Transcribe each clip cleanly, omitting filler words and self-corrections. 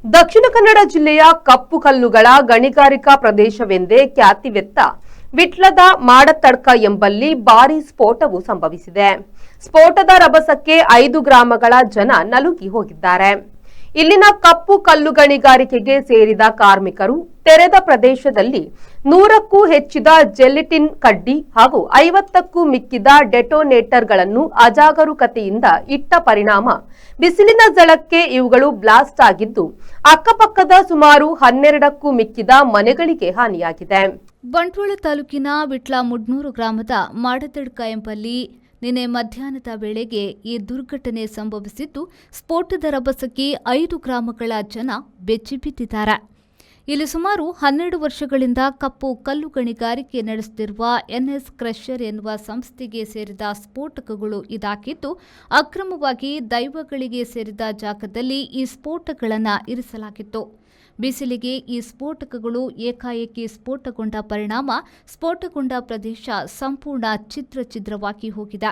ದಕ್ಷಿಣ ಕನ್ನಡ ಜಿಲ್ಲೆಯ ಕಪ್ಪು ಕಲ್ಲುಗಳ ಗಣಿಗಾರಿಕಾ ಪ್ರದೇಶವೆಂದೇ ಖ್ಯಾತಿವೆತ್ತ ವಿಟ್ಲದ ಮಾಡತಡ್ಕ ಎಂಬಲ್ಲಿ ಭಾರೀ ಸ್ಫೋಟವು ಸಂಭವಿಸಿದೆ. ಸ್ಫೋಟದ ರಭಸಕ್ಕೆ 5 ಗ್ರಾಮಗಳ ಜನ ನಲುಗಿ ಹೋಗಿದ್ದಾರೆ. ಇಲ್ಲಿನ ಕಪ್ಪು ಕಲ್ಲು ಗಣಿಗಾರಿಕೆಗೆ ಸೇರಿದ ಕಾರ್ಮಿಕರು ತೆರೆದ ಪ್ರದೇಶದಲ್ಲಿ 100ಕ್ಕೂ ಹೆಚ್ಚಿದ ಜೆಲಿಟಿನ್ ಕಡ್ಡಿ ಹಾಗೂ 50ಕ್ಕೂ ಮಿಕ್ಕಿದ ಡೆಟೋನೇಟರ್ಗಳನ್ನು ಅಜಾಗರೂಕತೆಯಿಂದ ಇಟ್ಟ ಪರಿಣಾಮ ಬಿಸಿಲಿನ ಝಳಕ್ಕೆ ಇವುಗಳು ಬ್ಲಾಸ್ಟ್ ಆಗಿದ್ದು ಅಕ್ಕಪಕ್ಕದ ಸುಮಾರು 12ಕ್ಕೂ ಮಿಕ್ಕಿದ ಮನೆಗಳಿಗೆ ಹಾನಿಯಾಗಿದೆ. ಬಂಟ್ವಾಳ ತಾಲೂಕಿನ ವಿಟ್ಲ ಮುಡ್ನೂರು ಗ್ರಾಮದ ಮಾಡತಡ್ಕ ಎಂಬಲ್ಲಿ ನಿನ್ನೆ ಮಧ್ಯಾಹ್ನದ ವೇಳೆಗೆ ಈ ದುರ್ಘಟನೆ ಸಂಭವಿಸಿದ್ದು, ಸ್ಫೋಟದ ರಭಸಕ್ಕೆ 5 ಗ್ರಾಮಗಳ ಜನ ಬೆಚ್ಚಿಬಿದ್ದಿದ್ದಾರೆ. ಇಲ್ಲಿ ಸುಮಾರು 12 ವರ್ಷಗಳಿಂದ ಕಪ್ಪು ಕಲ್ಲು ಗಣಿಗಾರಿಕೆ ನಡೆಸುತ್ತಿರುವ ಎನ್ಎಸ್ ಕ್ರಷರ್ ಎನ್ನುವ ಸಂಸ್ಥೆಗೆ ಸೇರಿದ ಸ್ಫೋಟಕಗಳು ಇದಾಗಿದ್ದು, ಅಕ್ರಮವಾಗಿ ದೈವಗಳಿಗೆ ಸೇರಿದ ಜಾಗದಲ್ಲಿ ಈ ಸ್ಫೋಟಗಳನ್ನು ಇರಿಸಲಾಗಿತ್ತು. ಬಿಸಿಲಿಗೆ ಈ ಸ್ಫೋಟಕಗಳು ಏಕಾಏಕಿ ಸ್ಫೋಟಗೊಂಡ ಪರಿಣಾಮ ಸ್ಫೋಟಗೊಂಡ ಪ್ರದೇಶ ಸಂಪೂರ್ಣ ಛಿದ್ರವಾಗಿ ಹೋಗಿದೆ.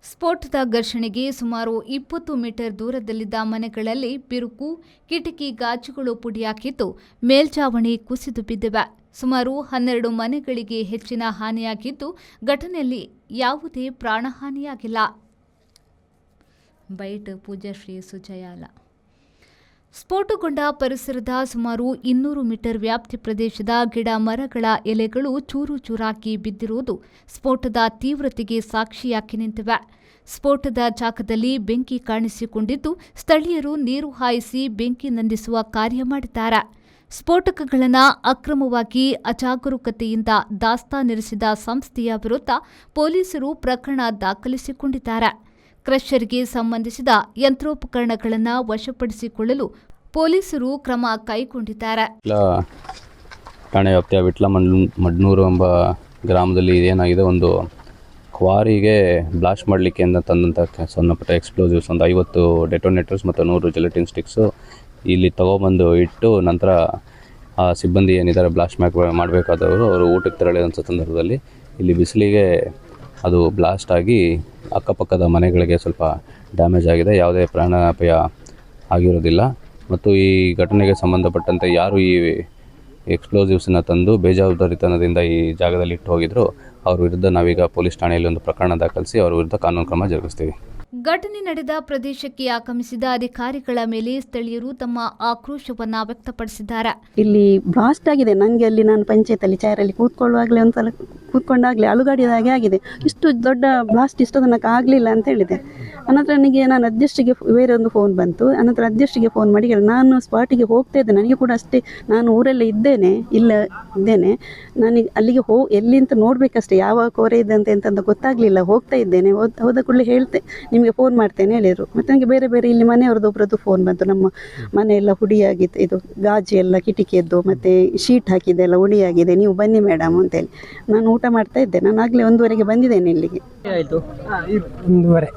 ಸ್ಫೋಟದ ಘರ್ಷಣೆಗೆ ಸುಮಾರು 20 ಮೀಟರ್ ದೂರದಲ್ಲಿದ್ದ ಮನೆಗಳಲ್ಲಿ ಬಿರುಕು, ಕಿಟಕಿ ಗಾಜುಗಳು ಪುಡಿಯಾಗಿದ್ದು ಮೇಲ್ಛಾವಣಿ ಕುಸಿದು ಬಿದ್ದಿವೆ. ಸುಮಾರು 12 ಮನೆಗಳಿಗೆ ಹೆಚ್ಚಿನ ಹಾನಿಯಾಗಿದ್ದು, ಘಟನೆಯಲ್ಲಿ ಯಾವುದೇ ಪ್ರಾಣಹಾನಿಯಾಗಿಲ್ಲ. ಬೈಟ್ ಪೂಜಾಶ್ರೀ ಸುಜಯಾಲ. ಸ್ಫೋಟಗೊಂಡ ಪರಿಸರದ ಸುಮಾರು 200 ಮೀಟರ್ ವ್ಯಾಪ್ತಿ ಪ್ರದೇಶದ ಗಿಡ ಮರಗಳ ಎಲೆಗಳು ಚೂರು ಚೂರಾಗಿ ಬಿದ್ದಿರುವುದು ಸ್ಫೋಟದ ತೀವ್ರತೆಗೆ ಸಾಕ್ಷಿಯಾಗಿ ನಿಂತಿವೆ. ಸ್ಫೋಟದ ಜಾಗದಲ್ಲಿ ಬೆಂಕಿ ಕಾಣಿಸಿಕೊಂಡಿದ್ದು, ಸ್ಥಳೀಯರು ನೀರು ಹಾಯಿಸಿ ಬೆಂಕಿ ನಂದಿಸುವ ಕಾರ್ಯ ಮಾಡಿದ್ದಾರೆ. ಸ್ಫೋಟಕಗಳನ್ನು ಅಕ್ರಮವಾಗಿ ಅಜಾಗರೂಕತೆಯಿಂದ ದಾಸ್ತಾನಿರಿಸಿದ ಸಂಸ್ಥೆಯ ವಿರುದ್ಧ ಪೊಲೀಸರು ಪ್ರಕರಣ ದಾಖಲಿಸಿಕೊಂಡಿದ್ದಾರೆ. ಕ್ರಷರ್ಗೆ ಸಂಬಂಧಿಸಿದ ಯಂತ್ರೋಪಕರಣಗಳನ್ನು ವಶಪಡಿಸಿಕೊಳ್ಳಲು ಪೊಲೀಸರು ಕ್ರಮ ಕೈಗೊಂಡಿದ್ದಾರೆ. ಠಾಣೆ ವ್ಯಾಪ್ತಿಯ ವಿಟ್ಲ ಮಡ್ನೂರು ಎಂಬ ಗ್ರಾಮದಲ್ಲಿ ಏನಾಗಿದೆ, ಒಂದು ಕ್ವಾರಿಗೆ ಬ್ಲಾಸ್ಟ್ ಮಾಡಲಿಕ್ಕೆ ಅಂತ ತಂದಂಥ ಸಣ್ಣಪುಟ್ಟ ಎಕ್ಸ್ಪ್ಲೋಸಿವ್ಸ್ ಒಂದು 50 ಡೆಟೋನೇಟರ್ಸ್ ಮತ್ತು 100 ಜೆಲಟಿನ್ ಸ್ಟಿಕ್ಸು ಇಲ್ಲಿ ತಗೊಬಂದು ಇಟ್ಟು, ನಂತರ ಆ ಸಿಬ್ಬಂದಿ ಏನಿದ್ದಾರೆ ಬ್ಲಾಸ್ಟ್ ಮಾಡಬೇಕಾದವರು ಅವರು ಊಟಕ್ಕೆ ತೆರಳಿದಂಥ ಸಂದರ್ಭದಲ್ಲಿ ಇಲ್ಲಿ ಬಿಸಿಲಿಗೆ ಅದು ಬ್ಲಾಸ್ಟ್ ಆಗಿ ಅಕ್ಕಪಕ್ಕದ ಮನೆಗಳಿಗೆ ಸ್ವಲ್ಪ ಡ್ಯಾಮೇಜ್ ಆಗಿದೆ. ಯಾವುದೇ ಪ್ರಾಣಾಪಾಯ ಆಗಿರೋದಿಲ್ಲ. ಮತ್ತು ಈ ಘಟನೆಗೆ ಸಂಬಂಧಪಟ್ಟಂತೆ ಯಾರು ಈ ಎಕ್ಸ್ಪ್ಲೋಸಿವ್ಸನ್ನು ತಂದು ಬೇಜವಾಬ್ದಾರಿತನದಿಂದ ಈ ಜಾಗದಲ್ಲಿ ಇಟ್ಟು ಹೋಗಿದ್ರು, ಅವ್ರ ವಿರುದ್ಧ ನಾವೀಗ ಪೊಲೀಸ್ ಠಾಣೆಯಲ್ಲಿ ಒಂದು ಪ್ರಕರಣ ದಾಖಲಿಸಿ ಅವರ ವಿರುದ್ಧ ಕಾನೂನು ಕ್ರಮ ಜರುಗಿಸ್ತೀವಿ. ಘಟನೆ ನಡೆದ ಪ್ರದೇಶಕ್ಕೆ ಆಗಮಿಸಿದ ಅಧಿಕಾರಿಗಳ ಮೇಲೆ ಸ್ಥಳೀಯರು ತಮ್ಮ ಆಕ್ರೋಶವನ್ನ ವ್ಯಕ್ತಪಡಿಸಿದ್ದಾರೆ. ಇಲ್ಲಿ ಬ್ಲಾಸ್ಟ್ ಆಗಿದೆ. ನನಗೆ ಅಲ್ಲಿ ನಾನು ಪಂಚಾಯತಲ್ಲಿ ಚೇರಲ್ಲಿ ಕೂತ್ಕೊಳ್ಳುವಾಗಲೇ ಒಂದ್ಸಲ ಕೂತ್ಕೊಂಡಾಗಲೇ ಅಲುಗಾಡಿದಾಗೆ ಆಗಿದೆ. ಇಷ್ಟು ದೊಡ್ಡ ಬ್ಲಾಸ್ಟ್ ಇಷ್ಟು ತನಕ ಆಗಲಿಲ್ಲ ಅಂತ ಹೇಳಿದೆ. ಅನಂತರ ನನಗೆ ನಾನು ಅಧ್ಯಕ್ಷರಿಗೆ ಬೇರೆ ಒಂದು ಫೋನ್ ಬಂತು. ಅನಂತರ ಅಧ್ಯಕ್ಷರಿಗೆ ಫೋನ್ ಮಾಡಿ ನಾನು ಸ್ಪಾಟಿಗೆ ಹೋಗ್ತಾ ಇದ್ದೆ. ನನಗೆ ಕೂಡ ಅಷ್ಟೇ, ನಾನು ಊರಲ್ಲೇ ಇದ್ದೇನೆ, ನನಗೆ ಅಲ್ಲಿಗೆ ಎಲ್ಲಿ ಅಂತ ನೋಡಬೇಕಷ್ಟೇ, ಯಾವ ಕೋರೆ ಇದೆ ಅಂತ ಗೊತ್ತಾಗಲಿಲ್ಲ. ಹೋಗ್ತಾ ಇದ್ದೇನೆ. ಹೋದ ಕೂಡಲೇ ಹೇಳ್ತೆ ನಿಮಗೆ ಫೋನ್ ಮಾಡ್ತೇನೆ ಹೇಳಿದರು. ಮತ್ತು ನನಗೆ ಬೇರೆ ಇಲ್ಲಿ ಮನೆಯವ್ರದ್ದು ಒಬ್ಬರದ್ದು ಫೋನ್ ಬಂತು. ನಮ್ಮ ಮನೆಯೆಲ್ಲ ಹುಡಿಯಾಗಿತ್ತು, ಇದು ಗಾಜು ಎಲ್ಲ ಕಿಟಕಿಯದ್ದು ಮತ್ತು ಶೀಟ್ ಹಾಕಿದೆ ಎಲ್ಲ ಹುಡಿಯಾಗಿದೆ, ನೀವು ಬನ್ನಿ ಮೇಡಮ್ ಅಂತೇಳಿ. ನಾನು ಊಟ ಮಾಡ್ತಾ ಇದ್ದೆ. ನಾನು ಆಗಲೇ 1:15ಗೆ ಬಂದಿದ್ದೇನೆ ಇಲ್ಲಿಗೆ. ಆಯಿತು 1:30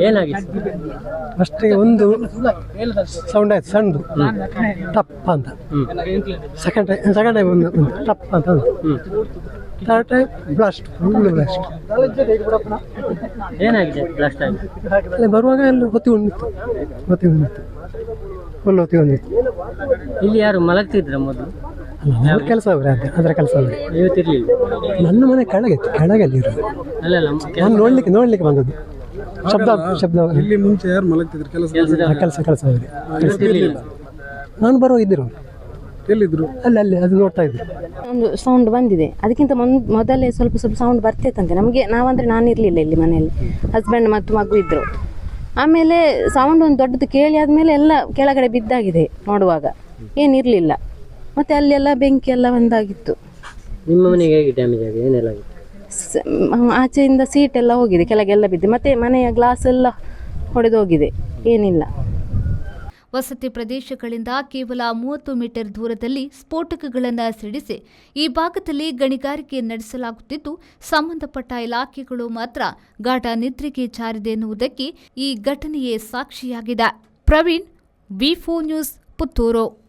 ಏನಾಗಿತ್ತು? ಅಷ್ಟೇ ಒಂದು ಸೌಂಡ್ ಆಯ್ತು, ಸಣ್ಣದು ಟಪ್ ಅಂತ. ಸೆಕೆಂಡ್ ಟೈಮ್ ಒಂದು ಟಪ್ ಅಂತ, third time blast, full blast. ಏನಾಗಿದೆ ಬ್ಲಾಸ್ಟ್ ಆಗಿ? ಅಲ್ಲಿ ಬರುವಾಗ ಎಲ್ಲ ಹೊತ್ತಿ ಹೊಂದಿತ್ತು ಫುಲ್ ಹೊತ್ತಿ ಹೊಂದಿತ್ತು. ಇಲ್ಲಿ ಯಾರು ಮಲಗ್ತಿದ್ರ ಮೊದಲು? ಅವ್ರ ಕೆಲಸ ಅದರ ಕೆಲಸ ಅವ್ರೆ. ಇವತ್ತಿರ್ಲಿಲ್ಲ. ನನ್ನ ಮನೆ ಕೆಳಗಲ್ಲಿ ಇರೋದು. ನಾನು ನೋಡ್ಲಿಕ್ಕೆ ಬಂದದ್ದು. ಶಬ್ದ ಇಲ್ಲಿ ಮುಂಚೆ ಯಾರು ಮಲಗ್ತಿದ್ರು? ಕೆಲಸ ಅವ್ರೆ. ನಾನು ಬರುವಾಗಿದ್ದರು. ಎಲ್ಲಿದ್ರು? ಅಲ್ಲಿ ಅದು ನೋಡ್ತಾ ಇದ್ರು. ಒಂದು ಸೌಂಡ್ ಬಂದಿದೆ. ಅದಕ್ಕಿಂತ ಮೊದಲೇ ಸ್ವಲ್ಪ ಸೌಂಡ್ ಬರ್ತಿತ್ತಂತೆ ನಮಗೆ. ನಾನು ಇರಲಿಲ್ಲ ಇಲ್ಲಿ ಮನೆಯಲ್ಲಿ, ಹಸ್ಬೆಂಡ್ ಮತ್ತು ಮಗು ಇದ್ರು. ಆಮೇಲೆ ಸೌಂಡ್ ಒಂದು ದೊಡ್ಡದು ಕೇಳಿ ಆದಮೇಲೆ ಎಲ್ಲ ಕೆಳಗಡೆ ಬಿದ್ದಾಗಿದೆ. ನೋಡುವಾಗ ಏನಿರಲಿಲ್ಲ. ಮತ್ತೆ ಅಲ್ಲೆಲ್ಲ ಬೆಂಕಿ ಎಲ್ಲ ಒಂದಾಗಿತ್ತು. ನಿಮ್ಮ ಮನೆಗೆ ಹೇಗೆ ಡ್ಯಾಮೇಜ್ ಆಗಿದೆ? ಏನೆಲ್ಲ ಆಗಿದೆ? ಆಚೆಯಿಂದ ಸೀಟ್ ಎಲ್ಲ ಹೋಗಿದೆ, ಕೆಳಗೆಲ್ಲ ಬಿದ್ದೆ. ಮತ್ತೆ ಮನೆಯ ಗ್ಲಾಸ್ ಎಲ್ಲ ಹೊಡೆದು ಹೋಗಿದೆ. ಏನಿಲ್ಲ. ವಸತಿ ಪ್ರದೇಶಗಳಿಂದ ಕೇವಲ 30 ಮೀಟರ್ ದೂರದಲ್ಲಿ ಸ್ಫೋಟಕಗಳನ್ನು ಸಿಡಿಸಿ ಈ ಭಾಗದಲ್ಲಿ ಗಣಿಗಾರಿಕೆ ನಡೆಸಲಾಗುತ್ತಿದ್ದು, ಸಂಬಂಧಪಟ್ಟ ಇಲಾಖೆಗಳು ಮಾತ್ರ ಗಾಢ ನಿದ್ರೆಗೆ ಜಾರಿದೆ ಎನ್ನುವುದಕ್ಕೆ ಈ ಘಟನೆಯೇ ಸಾಕ್ಷಿಯಾಗಿದೆ. ಪ್ರವೀಣ್, ವಿ4 ನ್ಯೂಸ್, ಪುತ್ತೂರು.